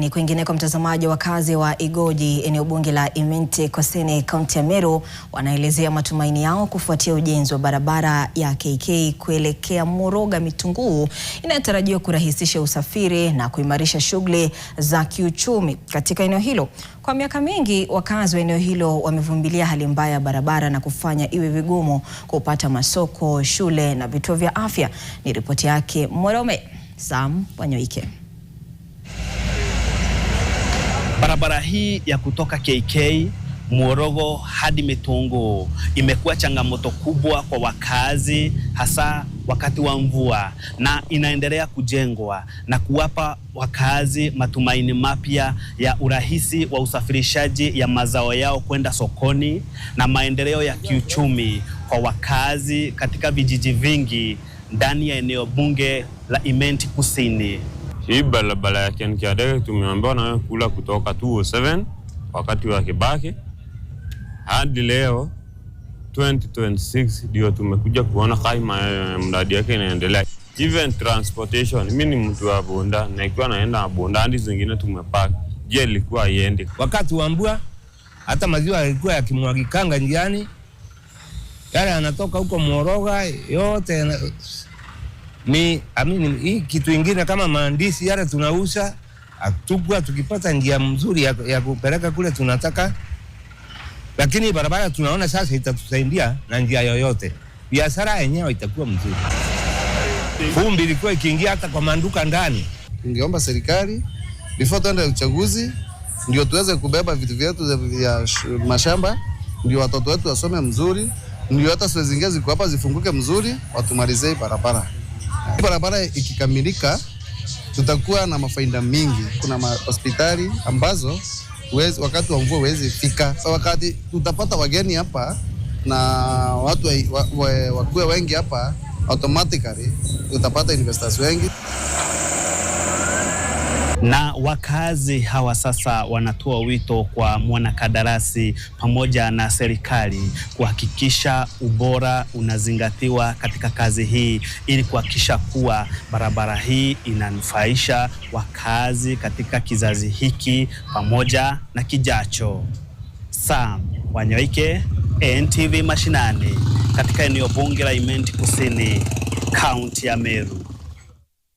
Lakini kwingine kwa mtazamaji, wakazi wa Igoji eneo bunge la Imenti Kusini kaunti ya Meru wanaelezea matumaini yao kufuatia ujenzi wa barabara ya KK kuelekea Moroga Mitunguu inayotarajiwa kurahisisha usafiri na kuimarisha shughuli za kiuchumi katika eneo hilo. Kwa miaka mingi wakazi wa eneo hilo wamevumilia hali mbaya ya barabara na kufanya iwe vigumu kupata masoko, shule na vituo vya afya. Ni ripoti yake Mwanaume Sam Wanyoike. Barabara hii ya kutoka KK Morogo hadi Mitunguu imekuwa changamoto kubwa kwa wakazi, hasa wakati wa mvua, na inaendelea kujengwa na kuwapa wakazi matumaini mapya ya urahisi wa usafirishaji ya mazao yao kwenda sokoni na maendeleo ya kiuchumi kwa wakazi katika vijiji vingi ndani ya eneo bunge la Imenti Kusini. Hii barabara ya Kenkiadege tumeambiwa na kula kutoka 207 wakati wa Kibaki hadi leo 2026 ndio tumekuja kuona kama mradi yake inaendelea. Even transportation, mimi ni mtu wa boda na ikiwa naenda boda hadi zingine tumepaka. Je, ilikuwa iende wakati wa mvua hata maziwa yalikuwa yakimwagikanga njiani, yale anatoka huko Moroga yote hii kitu ingine kama maandisi yale tunauza atukua tukipata njia mzuri ya kupeleka kule tunataka, lakini barabara tunaona sasa itatusaidia na njia yoyote, biashara yenyewe itakuwa mzuri. Vumbi ilikuwa ikiingia hata kwa manduka ndani. Ningeomba serikali before tuende uchaguzi ndio tuweze kubeba vitu vyetu vya mashamba, ndio watoto wetu wasome mzuri, ndio hata shule zingine ziko hapa zifunguke mzuri, watumalize barabara. Barabara ikikamilika tutakuwa na mafaida mingi. Kuna hospitali ambazo wakati wa mvua huwezi fika. So wakati tutapata wageni hapa na watu wakuwe wengi hapa, automatically tutapata investors wengi. Na wakazi hawa sasa wanatoa wito kwa mwanakandarasi pamoja na serikali kuhakikisha ubora unazingatiwa katika kazi hii ili kuhakikisha kuwa barabara hii inanufaisha wakazi katika kizazi hiki pamoja na kijacho. Sam Wanyoike, NTV Mashinani, katika eneo bunge la Imenti Kusini, kaunti ya Meru.